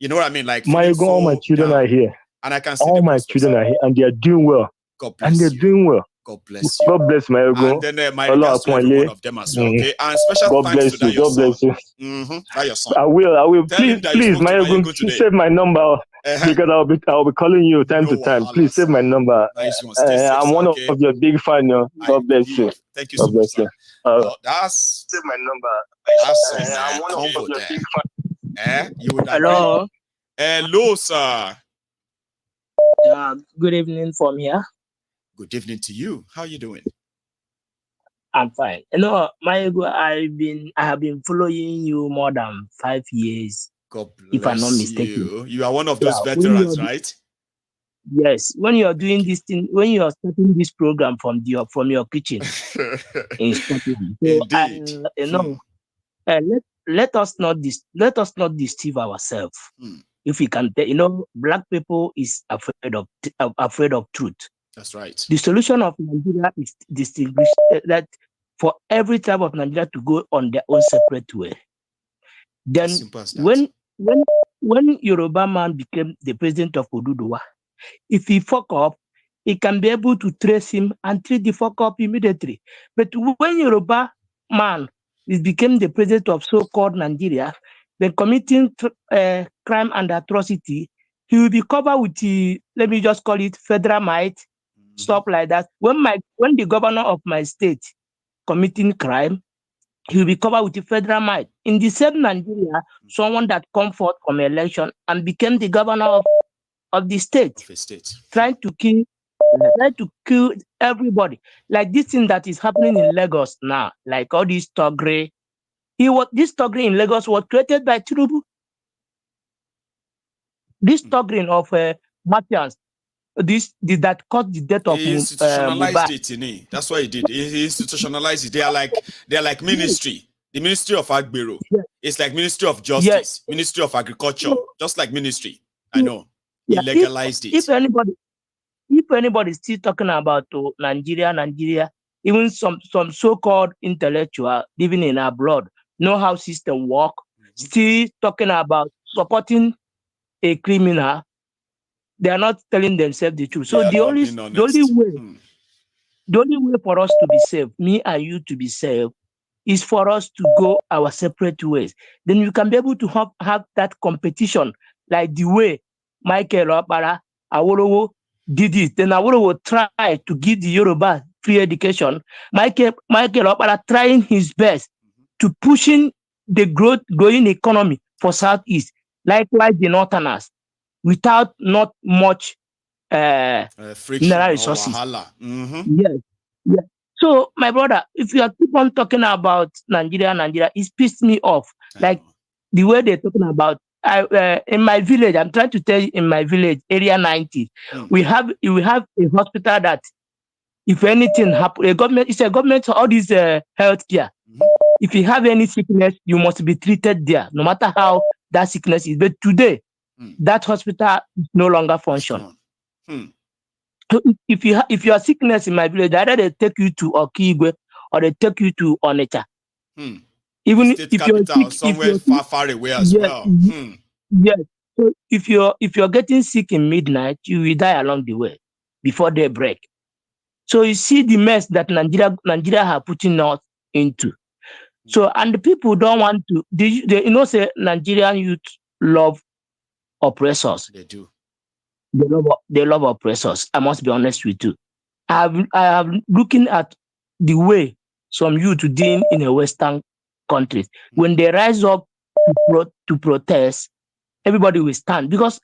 You know what I mean? Like all my children are here, and I can see all my children are here, and they are doing well. God bless you. And they're doing well. God bless you. God bless my ego. And then my regards to every one of them as well. Okay, and special God thanks to that your God bless you. That your son. I will. Tell Please, my ego, save my number because I'll be calling you time to time. Please save my number. I'm one of your big fans. God bless you. Thank you so much, sir. Well, that's save my number. That's I'm one of your big fans. You would Hello. Hello, sir. Good evening from here. Good evening to you. How are you doing? I'm fine. My ego, I have been following you more than 5 years. God bless if I'm not mistaken. you. You are one of those veterans, right? Yes. When you are doing this thing, when you are starting this program from your kitchen in Scotland. Indeed. Let us not deceive ourselves. If we can, black people is afraid of truth. That's right. The solution of Nigeria is distinguished that for every tribe of Nigeria to go on their own separate way. Then when Yoruba man became the president of Oduduwa, if he fuck up, he can be able to trace him and treat the fuck up immediately. But when Yoruba man became the president of so-called Nigeria, then committing crime and atrocity, he will be covered with let me just call it federal might, stuff like that. When the governor of my state committing crime, he will be covered with the federal might. In the same Nigeria, someone that come forth from election and became the governor of the state, trying to kill everybody. Like this thing that is happening in Lagos now, like all this Togre. This Togre in Lagos was created by Tinubu. This Togre of Matthias, that caused the death of he institutionalized it in it. That's what he did. He institutionalized it. They are like ministry. The Ministry of Agbero. Yes. It's like Ministry of Justice, yes. Ministry of Agriculture, just like ministry. I know. He legalized it. If anybody is still talking about Nigeria, even some so-called intellectual living in abroad, know how system work, still talking about supporting a criminal, they are not telling themselves the truth. So the only way the only way for us to be safe, me and you to be safe, is for us to go our separate ways. Then you can be able to have that competition, like the way Michael Opara, Awolowo did it. Then Awolowo tried to give the Yoruba free education. Michael Opara trying his best to pushing the growing economy for Southeast, likewise the Northerners, without not much friction resources. Yes. Yes. So, my brother, if you are keep on talking about Nigeria, it pissed me off. Like the way they're talking about. In my village, I'm trying to tell you, in my village, area 90, we have a hospital that, if anything happen, it's a government, all this healthcare. If you have any sickness, you must be treated there, no matter how that sickness is. But today, that hospital is no longer function. So if you are sickness in my village, either they take you to Okigwe or they take you to Onitsha. Even if you're sick, somewhere far away as well. Yes. So if you're getting sick in midnight, you will die along the way before they break. So you see the mess that Nigeria have putting us into. So, and the people don't want to. They say Nigerian youth love oppressors. They do. They love oppressors. I must be honest with you. I have looking at the way some youth doing in a Western countries. When they rise up to protest, everybody will stand, because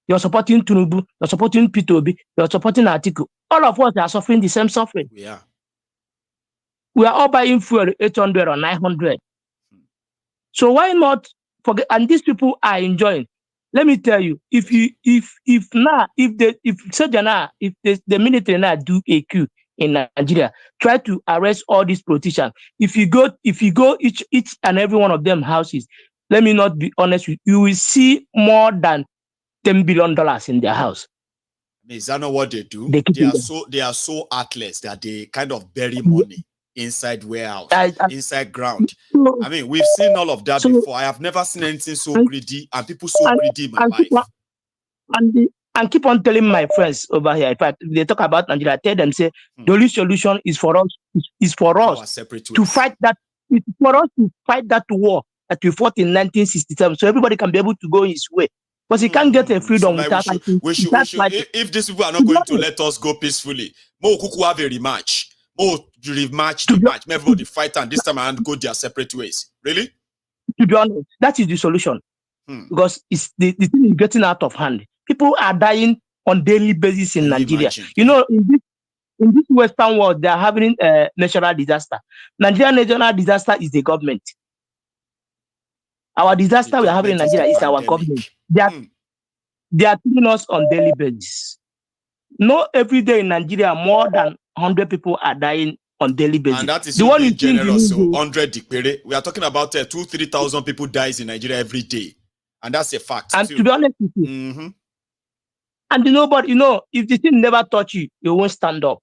you're supporting Tinubu, you're supporting P2B, you're supporting Atiku. All of us are suffering the same suffering. Yeah. We are all buying fuel 800 or 900. So why not forget? And these people are enjoying. Let me tell you, if the military now do a coup in Nigeria, try to arrest all these politicians. If you go each and every one of them houses, let me not be honest with you, you will see more than $10 billion in their house. Is that not what they do? They are so heartless that they kind of bury money inside warehouse, inside ground. I mean, we've seen all of that before. I have never seen anything so greedy and people so greedy in my life. And keep on telling my friends over here, in fact, they talk about Nigeria, I tell them, say, the only solution is for us to fight that. It's for us to fight that war that we fought in 1967, so everybody can be able to go his way. But you can't get a freedom without fighting. If these people are not going to let us go peacefully, more Kuku have a rematch. More rematch the match. Everybody fight and this time and go their separate ways. Really? To be honest, that is the solution. Because it's the thing is getting out of hand. People are dying on daily basis in Nigeria. You know, in this Western world, they are having a natural disaster. Nigerian natural disaster is the government. Our disaster we are having in Nigeria is our government. They are killing us on daily basis. No, every day in Nigeria, more than 100 people are dying on daily basis. And that is the one in general. So 100 dikpere. We are talking about 2,000-3,000 people dies in Nigeria every day, and that's a fact. And too. To be honest with you, and nobody, if the thing never touch you, you won't stand up.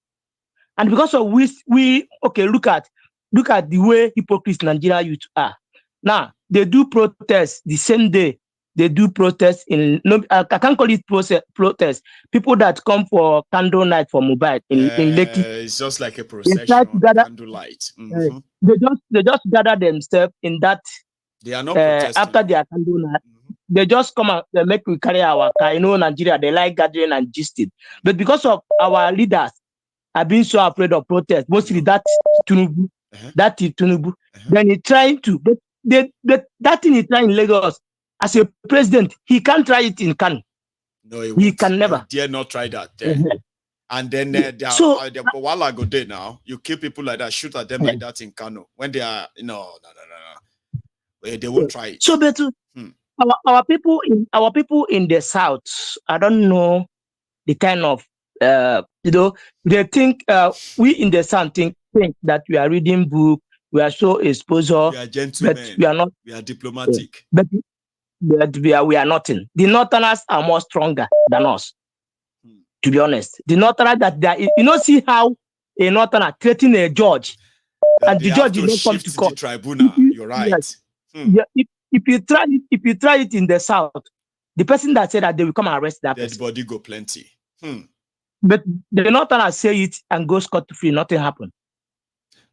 And because of we look at the way hypocrites Nigeria youth are. Now they do protests the same day. They do protests I can't call it protest. People that come for candle night for Mobile in Lekki. It's just like a procession, candlelight. They just gather themselves in that. They are not protesting. After their candle night. They just come and they make we carry our car. Nigeria, they like gathering and gisting. But because of our leaders are being so afraid of protest, mostly that Tinubu, then he trying to, that thing he trying in Lagos, as a president, he can't try it in Kano. No, he can never. He dare not try that there. And then while I go there now, you kill people like that, shoot at them like that in Kano. When they are, no. They won't try it. So, but our people in the South, I don't know the kind of they think we in the South think that we are reading book, we are so exposure, we are gentlemen, but we are not. We are diplomatic, but we are nothing. The Northerners are more stronger than us. To be honest, the Northerners that they are, see how a Northerner threatening a judge, and the judge did not come to court. The tribunal. You're right. Yes. Yeah, if you try it in the South, the person that said that they will come and arrest that dead person. body go plenty. But the Northerners say it and go scot-free, nothing happened.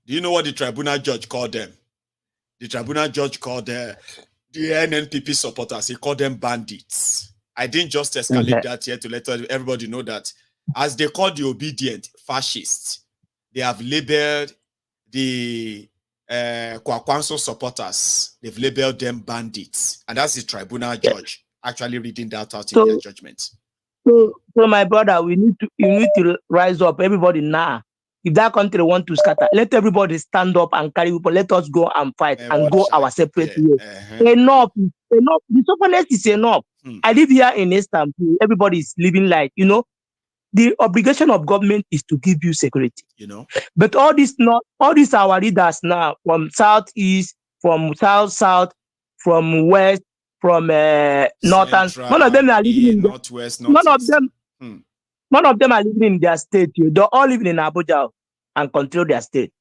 Do you know what the tribunal judge called them? The tribunal judge called the NNPP supporters, he called them bandits. I didn't just escalate that here to let everybody know that as they call the obedient fascists, they have labeled the Kwakwanso supporters, they've labeled them bandits. And that's the tribunal judge actually reading that out in their judgment. So my brother, you need to rise up, everybody now. If that country want to scatter, let everybody stand up and carry people. Let us go and fight and go our separate way. Enough. The stubbornness is enough. I live here in Istanbul. Everybody is living like, the obligation of government is to give you security. But all these our leaders now from southeast, from south, from west, from northern, none of them are living in northwest. None of them are living in their state. They're all living in Abuja and control their state.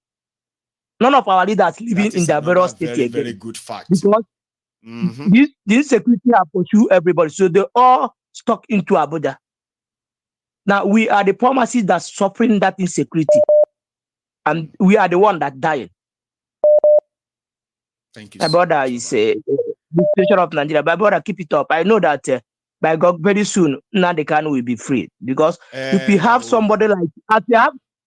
None of our leaders living in their various states. Very, very good fact. Because this insecurity have pursued everybody. So they're all stuck into Abuja. Now we are the poor masses that's suffering that insecurity. And we are the one that dying. Thank you. My brother is the situation of Nigeria. My brother, keep it up. I know that by God, very soon, Nnamdi Kanu will be free. Because if we have somebody like,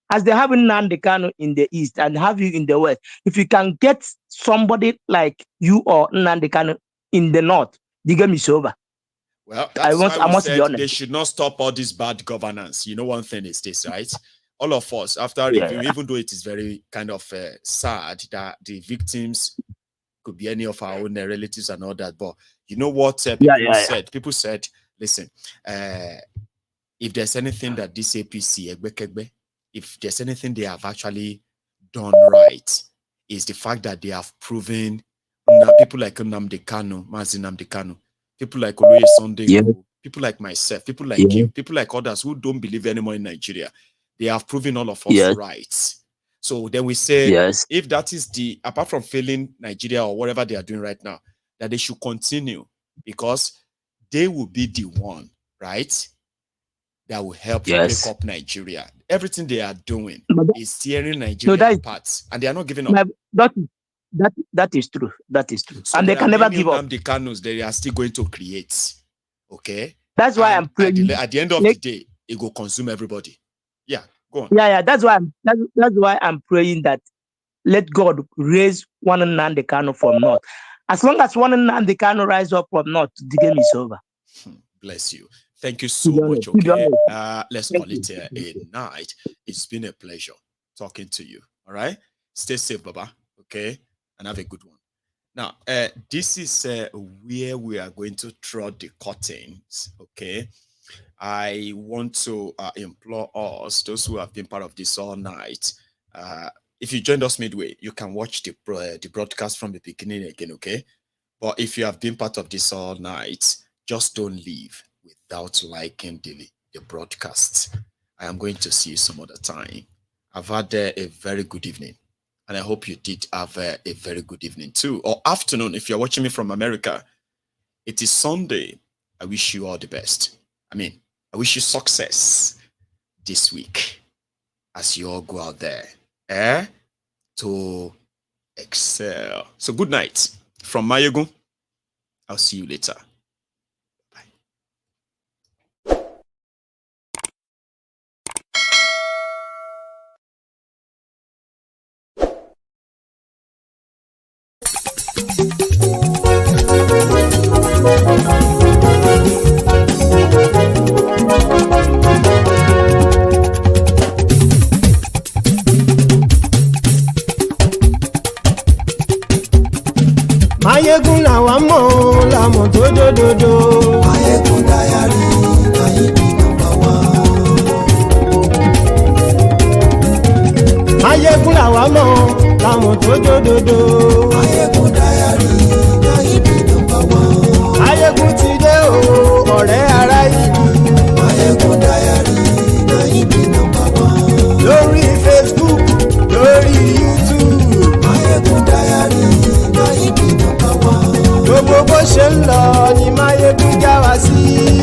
as they have Nnamdi Kanu in the east and have you in the west, if you can get somebody like you or Nnamdi Kanu in the north, the game is over. Well, that's why we said they should not stop all this bad governance. One thing is this, right? All of us, after review, even though it is very kind of sad that the victims could be any of our own relatives and all that, but you know what people said? People said, listen, if there's anything that this APC, if there's anything they have actually done right, is the fact that they have proven people like Nnamdi Kanu, Mazi Nnamdi Kanu, people like Oloye Sunday, people like myself, people like you, people like others who don't believe anymore in Nigeria, they have proven all of us right. So then we say, if that is apart from failing Nigeria or whatever they are doing right now, that they should continue, because they will be the one, right, that will help pick up Nigeria. Everything they are doing is tearing Nigeria apart, and they are not giving up. That is true. That is true. So and they can never give up. The Kanus they are still going to create. Okay. That's why I'm praying. At the end of the day, it will consume everybody. Yeah. Go on. Yeah. That's why I'm praying that let God raise one Nnamdi Kanu from north. As long as one Nnamdi Kanu rise up from north, the game is over. Bless you. Thank you so much. Okay. Let's call it a night. It's been a pleasure talking to you. All right. Stay safe, Baba. Okay. And have a good one. Now, this is where we are going to draw the curtains. Okay. I want to implore us, those who have been part of this all night, if you joined us midway, you can watch the broadcast from the beginning again, okay? But if you have been part of this all night, just don't leave without liking the broadcast. I am going to see you some other time. I've had a very good evening, and I hope you did have a very good evening too, or afternoon if you're watching me from America. It is Sunday. I wish you all the best. I wish you success this week as you all go out there to excel. So good night from Mayegun. I'll see you later. Mayegun làwa mọ̀ làmọ̀ tó dòdòdò. Mayegun Diary Ayébi #1. Mayegun làwa mọ̀ làmọ̀ tó dòdòdò. Mayegun Diary Ayébi #1. Mayegun ti dé o ọ̀rẹ́ ara yìí. Mayegun Diary Ayébi #1. Lórí Facebook, lórí YouTube. Mayegun Diary Ayébi #1. Gbogbo bó ṣe ń lọ ni Mayegun já wa sí.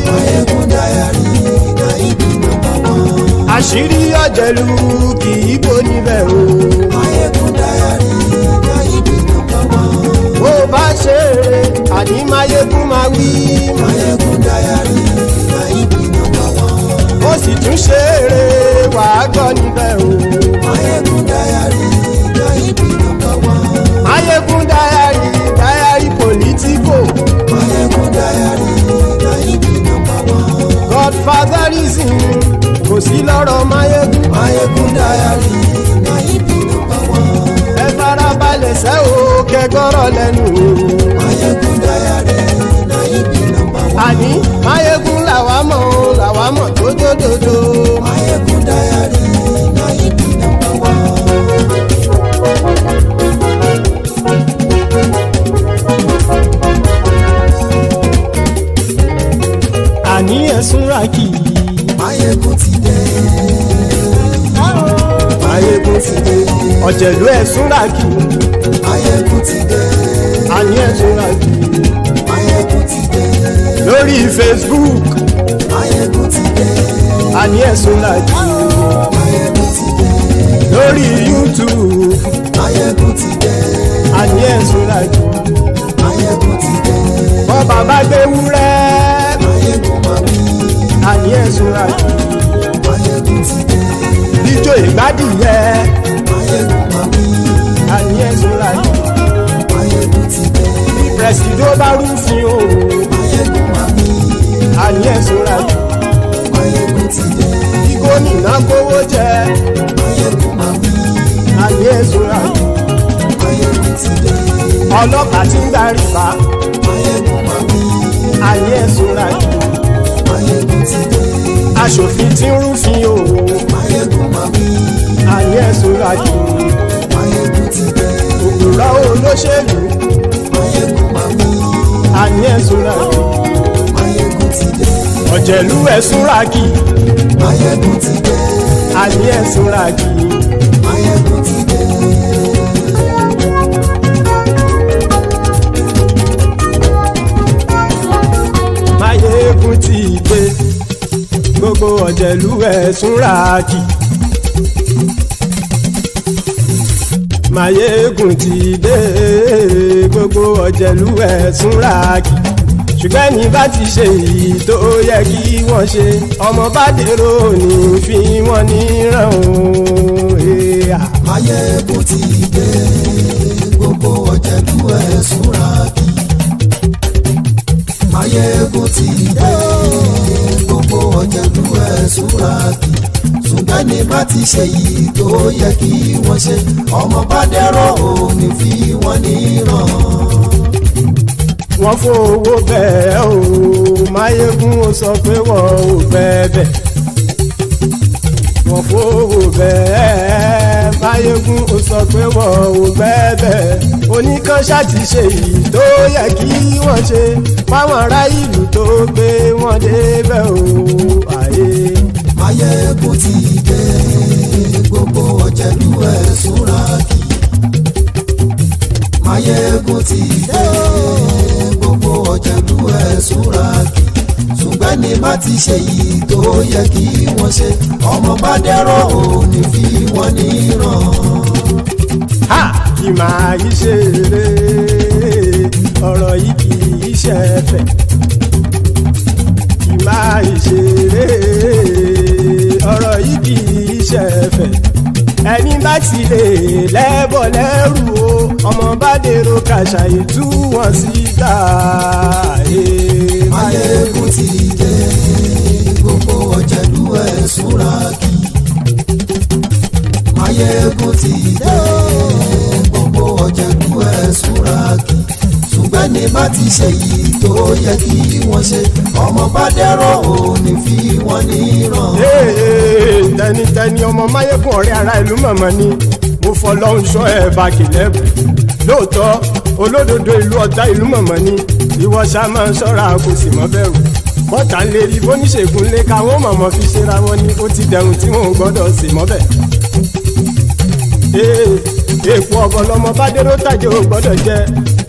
Mayegun Diary Ayébi #1. pẹ̀lú kì í bò níbẹ̀ o. Máyégún Diary Náíbì number one. bó bá ṣe eré àní Máyégún máa wí. Máyégún Diary Náíbì number one. ó sì tún ṣe eré wàá gbọ́ níbẹ̀ o. Máyégún Diary Náíbì number one. Máyégún Diary politico. Máyégún Diary Náíbì number one. Godfatherism kò sí lọ́rọ̀ Máyégún. Máyégún Diary Náíbì number one. ẹ farabalẹ̀ sẹ́ o kẹgọ́rọ̀ lẹ́nu o. Máyégún Diary Náíbì number one. àní Máyégún làwa mọ̀ tó dòdòdò. Máyégún Diary Náíbì number one. àní ẹ̀sùn ràkì. Máyégún ti dé. Máyégún ti dé. ọ̀jẹ̀lú ẹ̀sùn ràkì. Máyégún ti dé. àní ẹ̀sùn ràkì. Máyégún ti dé. lórí Facebook. Máyégún ti dé. àní ẹ̀sùn ràkì. Máyégún ti dé. lórí YouTube. Máyégún ti dé. àní ẹ̀sùn ràkì. Máyégún ti dé. bọ́ bàbá gbé wúrẹ́. Máyégún máa wí. àní ẹ̀sùn ràkì. Máyégún ti dé. jíjó ìgbádìyẹ. Máyégún máa wí. àní ẹ̀sùn ràkì. Máyégún ti dé. pẹ̀sìdó bá rúfin o. Máyégún máa wí. àní ẹ̀sùn ràkì. Máyégún ti dé. kí gómìnà kówó jẹ. Máyégún máa wí. àní ẹ̀sùn ràkì. Máyégún ti dé. ọlọ́pàá tí ń gba rìbá. Máyégún máa wí. àní ẹ̀sùn ràkì. Máyégún ti dé. aṣòfin tí ń rúfin o. Máyégún máa wí. àní ẹ̀sùn ràkì. Máyégún ti dé. òpùrọ́ olóṣèlú. Máyégún máa wí. àní ẹ̀sùn ràkì. Máyégún ti dé. ọ̀jẹ̀lú ẹ̀sùn ràkì. Máyégún ti dé. àní ẹ̀sùn ràkì. Máyégún ti dé. Máyégún ti dé. gbogbo ọ̀jẹ̀lú ẹ̀sùn ràkì. Máyégún ti dé. gbogbo ọ̀jẹ̀lú ẹ̀sùn ràkì. ṣùgbọ́n ní bá ti ṣe èyí tó yẹ kí wọ́n ṣe ọmọ bá dèrò ní fi wọ́n níran o. Máyégún ti dé. Gbogbo ọ̀jẹ̀lú ẹ̀sùn ràkì. Máyégún ti dé. Gbogbo ọ̀jẹ̀lú ẹ̀sùn ràkì. ṣùgbọ́n ní bá ti ṣe yìí tó yẹ kí wọ́n ṣe ọmọ bá dẹ́rọ̀ òní fi wọ́n níran. wọ́n fowó bẹ́ẹ̀ o Máyégún ó sọ pé wọ́n ò bẹ́ẹ̀ wọ́n fowó bẹ́ẹ̀ Máyégún ó sọ pé wọ́n ò bẹ́ẹ̀ oníkanṣá ti ṣe yìí tó yẹ kí wọ́n ṣe fáwọn ará ìlú tó gbé wọn débẹ̀ o àyè. Máyégún ti dé gbogbo ọ̀jẹ̀lú ẹ̀sùn ràkì. Máyégún ti dé gbogbo ọ̀jẹ̀lú ẹ̀sùn ràkì. ṣùgbọ́n ní bá ti ṣe yìí tó yẹ kí wọ́n ṣe ọmọ bá dẹ́rọ̀ òní fi wọ́n níran. ha kì máa yí ṣe eré ọ̀rọ̀ yìí kì í ṣe ẹ̀fẹ̀ kì máa yí ṣe eré ọ̀rọ̀ yìí kì í ṣe ẹ̀fẹ̀ ẹni bá ti lè lẹ́bọ̀ lẹ́rù o ọmọ bá dèrò kàṣàyè tú wọn síta. Máyégún ti dé gbogbo ọ̀jẹ̀lú ẹ̀sùn ràkì. Máyégún ti dé gbogbo ọ̀jẹ̀lú ẹ̀sùn ràkì. ṣùgbọ́n ní bá ti ṣe yìí tó yẹ kí wọ́n ṣe ọmọ bá dẹ́rọ̀ òní fi wọ́n níran. tẹnitẹni ọmọ Máyégún ọ̀rẹ́ ara ìlú mọ̀mọ́ ni mo fọlọ́run sọ ẹ̀ bá kìlẹ́bù lóòótọ́ olódodo ìlú ọ̀tá ìlú mọ̀mọ́ ni ìwọ ṣá máa ń ṣọ́ra kò sì mọ́ bẹ̀rù bọ́tà ń lè rí bóníṣègùn lé káwọn mọ̀mọ́ fi ṣera wọn ni ó ti dẹ̀rùn tí wọn ò gbọ́dọ̀ sì mọ́ bẹ̀. èèpo ọ̀bọ̀lọmọ bá dérò tàjẹ́ ò gbọ́dọ̀ jẹ́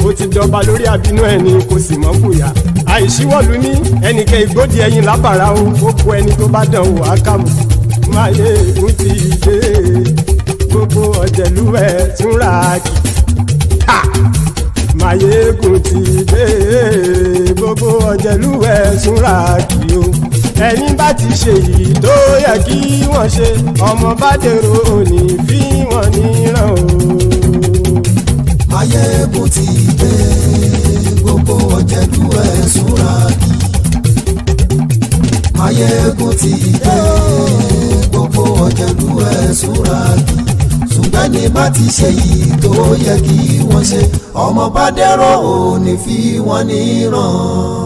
ó ti dọba lórí àbínú ẹni kò sì mọ́ bùyà àìsíwọ́lu ní ẹnìkẹ́ ìgbódì ẹyin lábàrá o ó kó ẹni tó bá dán wò á kàmù Máyégún ti dé gbogbo ọ̀jẹ̀lú ẹ̀ túnra kì. Máyégún ti dé gbogbo ọ̀jẹ̀lú ẹ̀ túnra kì o. Ẹni bá ti ṣe yìí tó yẹ kí wọ́n ṣe ọmọ bá dèrò òní fi wọ́n níran o. Máyégún ti dé gbogbo ọ̀jẹ̀lú ẹ̀ túnra kì. Máyégún ti dé gbogbo ọ̀jẹ̀lú ẹ̀ túnra kì. Ṣùgbọ́n ní má ti ṣe yìí tó yẹ kí wọ́n ṣe ọmọ bá dẹ̀rọ̀ òní fi wọ́n níran.